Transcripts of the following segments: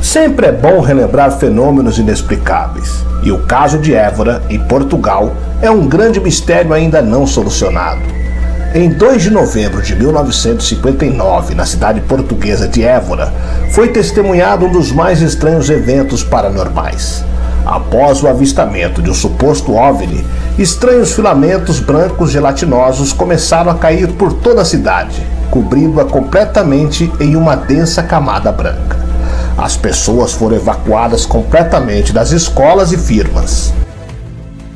Sempre é bom relembrar fenômenos inexplicáveis, e o caso de Évora, em Portugal, é um grande mistério ainda não solucionado. Em 2 de novembro de 1959, na cidade portuguesa de Évora, foi testemunhado um dos mais estranhos eventos paranormais. Após o avistamento de um suposto OVNI, estranhos filamentos brancos gelatinosos começaram a cair por toda a cidade, cobrindo-a completamente em uma densa camada branca. As pessoas foram evacuadas completamente das escolas e firmas.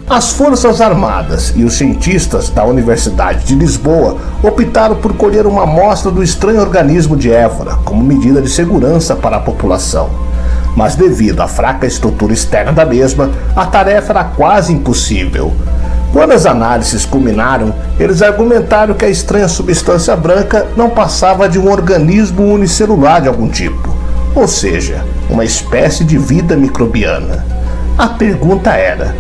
As Forças Armadas e os cientistas da Universidade de Lisboa optaram por colher uma amostra do estranho organismo de Évora como medida de segurança para a população. Mas devido à fraca estrutura externa da mesma, a tarefa era quase impossível. Quando as análises culminaram, eles argumentaram que a estranha substância branca não passava de um organismo unicelular de algum tipo, ou seja, uma espécie de vida microbiana. A pergunta era: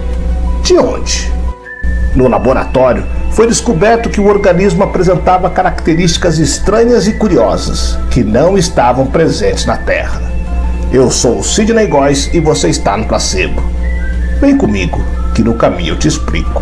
de onde? No laboratório, foi descoberto que o organismo apresentava características estranhas e curiosas, que não estavam presentes na Terra. Eu sou o Sidney Góes e você está no Placebo. Vem comigo, que no caminho eu te explico.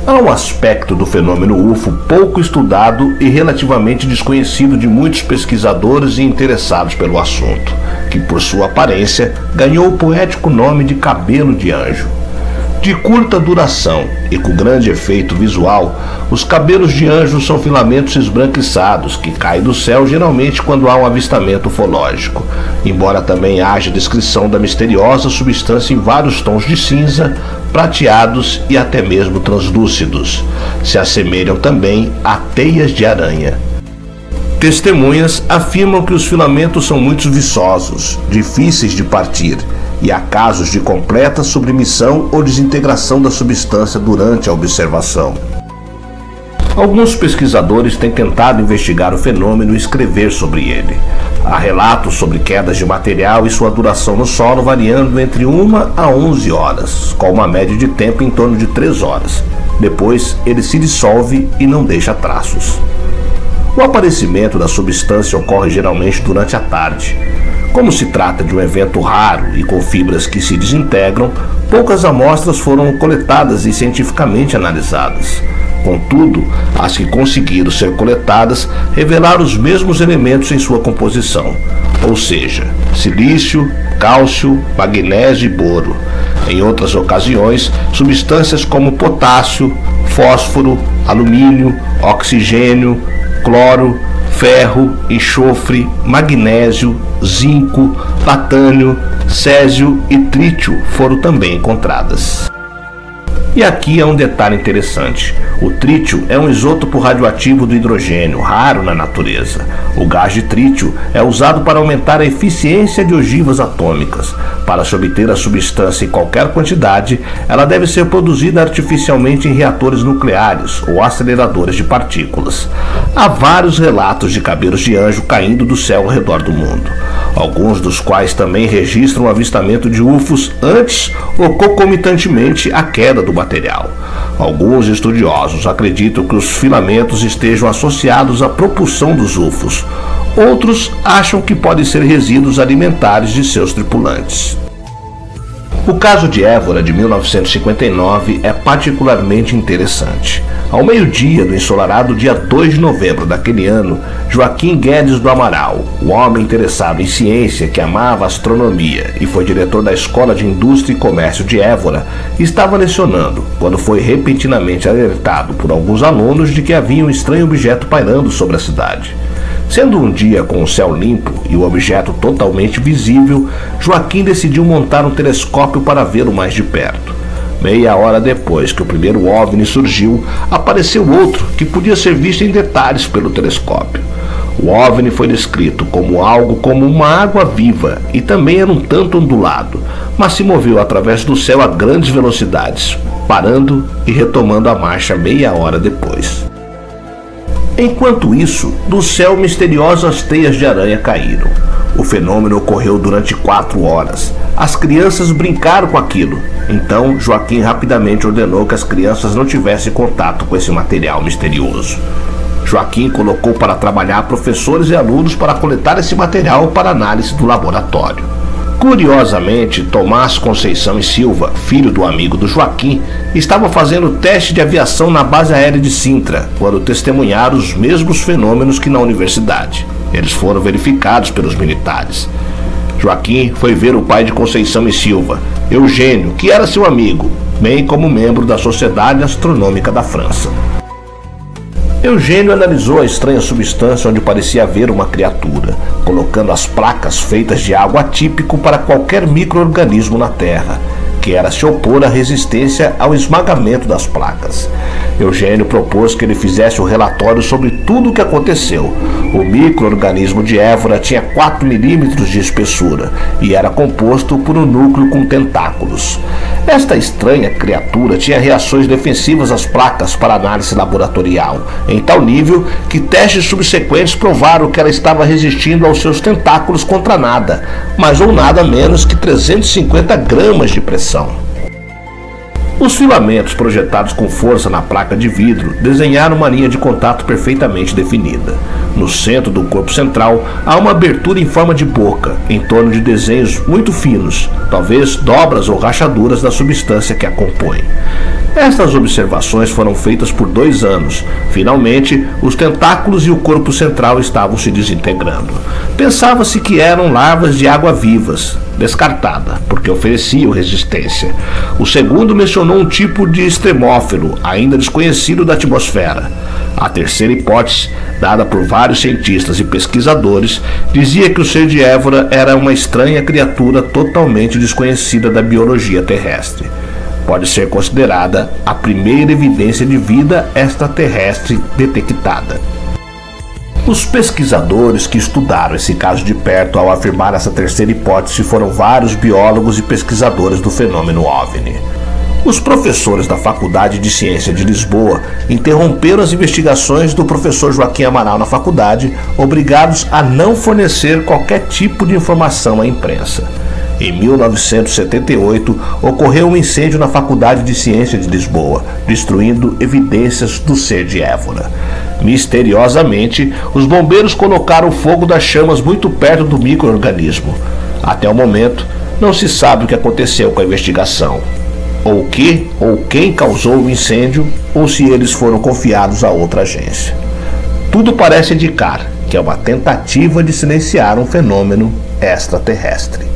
Há um aspecto do fenômeno UFO pouco estudado e relativamente desconhecido de muitos pesquisadores e interessados pelo assunto, que por sua aparência ganhou o poético nome de cabelo de anjo. De curta duração e com grande efeito visual, os cabelos de anjo são filamentos esbranquiçados que caem do céu geralmente quando há um avistamento ufológico, embora também haja descrição da misteriosa substância em vários tons de cinza, prateados e até mesmo translúcidos. Se assemelham também a teias de aranha. Testemunhas afirmam que os filamentos são muito viçosos, difíceis de partir, e há casos de completa sublimissão ou desintegração da substância durante a observação. Alguns pesquisadores têm tentado investigar o fenômeno e escrever sobre ele. Há relatos sobre quedas de material e sua duração no solo variando entre 1 a 11 horas, com uma média de tempo em torno de 3 horas. Depois, ele se dissolve e não deixa traços. O aparecimento da substância ocorre geralmente durante a tarde. Como se trata de um evento raro e com fibras que se desintegram, poucas amostras foram coletadas e cientificamente analisadas. Contudo, as que conseguiram ser coletadas revelaram os mesmos elementos em sua composição, ou seja, silício, cálcio, magnésio e boro. Em outras ocasiões, substâncias como potássio, fósforo, alumínio, oxigênio, cloro, ferro, enxofre, magnésio, zinco, platânio, césio e trítio foram também encontradas. E aqui é um detalhe interessante. O trítio é um isótopo radioativo do hidrogênio, raro na natureza. O gás de trítio é usado para aumentar a eficiência de ogivas atômicas. Para se obter a substância em qualquer quantidade, ela deve ser produzida artificialmente em reatores nucleares ou aceleradores de partículas. Há vários relatos de cabelos de anjo caindo do céu ao redor do mundo, alguns dos quais também registram o avistamento de UFOs antes ou concomitantemente à queda do material. Alguns estudiosos acreditam que os filamentos estejam associados à propulsão dos UFOs. Outros acham que podem ser resíduos alimentares de seus tripulantes. O caso de Évora, de 1959, é particularmente interessante. Ao meio-dia do ensolarado dia 2 de novembro daquele ano, Joaquim Guedes do Amaral, o homem interessado em ciência que amava astronomia e foi diretor da Escola de Indústria e Comércio de Évora, estava lecionando quando foi repentinamente alertado por alguns alunos de que havia um estranho objeto pairando sobre a cidade. Sendo um dia com o céu limpo e o objeto totalmente visível, Joaquim decidiu montar um telescópio para vê-lo mais de perto. Meia hora depois que o primeiro OVNI surgiu, apareceu outro que podia ser visto em detalhes pelo telescópio. O OVNI foi descrito como algo como uma água viva e também era um tanto ondulado, mas se moveu através do céu a grandes velocidades, parando e retomando a marcha meia hora depois. Enquanto isso, do céu misteriosas teias de aranha caíram. O fenômeno ocorreu durante 4 horas. As crianças brincaram com aquilo. Então, Joaquim rapidamente ordenou que as crianças não tivessem contato com esse material misterioso. Joaquim colocou para trabalhar professores e alunos para coletar esse material para análise do laboratório. Curiosamente, Tomás Conceição e Silva, filho do amigo do Joaquim, estava fazendo teste de aviação na base aérea de Sintra, quando testemunharam os mesmos fenômenos que na universidade. Eles foram verificados pelos militares. Joaquim foi ver o pai de Conceição e Silva, Eugênio, que era seu amigo, bem como membro da Sociedade Astronômica da França. Eugênio analisou a estranha substância onde parecia haver uma criatura, colocando as placas feitas de algo atípico para qualquer micro-organismo na Terra, que era se opor à resistência ao esmagamento das placas. Eugênio propôs que ele fizesse um relatório sobre tudo o que aconteceu. O micro-organismo de Évora tinha 4 milímetros de espessura e era composto por um núcleo com tentáculos. Esta estranha criatura tinha reações defensivas às placas para análise laboratorial, em tal nível que testes subsequentes provaram que ela estava resistindo aos seus tentáculos contra nada, mas ou nada menos que 350 gramas de pressão. Os filamentos projetados com força na placa de vidro desenharam uma linha de contato perfeitamente definida. No centro do corpo central há uma abertura em forma de boca, em torno de desenhos muito finos, talvez dobras ou rachaduras da substância que a compõe. Estas observações foram feitas por 2 anos. Finalmente, os tentáculos e o corpo central estavam se desintegrando. Pensava-se que eram larvas de água-vivas, descartada, porque ofereciam resistência. O segundo mencionou um tipo de extremófilo, ainda desconhecido da atmosfera. A terceira hipótese, dada por vários cientistas e pesquisadores, dizia que o ser de Évora era uma estranha criatura totalmente desconhecida da biologia terrestre. Pode ser considerada a primeira evidência de vida extraterrestre detectada. Os pesquisadores que estudaram esse caso de perto ao afirmar essa terceira hipótese foram vários biólogos e pesquisadores do fenômeno OVNI. Os professores da Faculdade de Ciência de Lisboa interromperam as investigações do professor Joaquim Amaral na faculdade, obrigados a não fornecer qualquer tipo de informação à imprensa. Em 1978, ocorreu um incêndio na Faculdade de Ciência de Lisboa, destruindo evidências do ser de Évora. Misteriosamente, os bombeiros colocaram o fogo das chamas muito perto do micro-organismo. Até o momento, não se sabe o que aconteceu com a investigação. Ou que ou quem causou o incêndio, ou se eles foram confiados a outra agência. Tudo parece indicar que é uma tentativa de silenciar um fenômeno extraterrestre.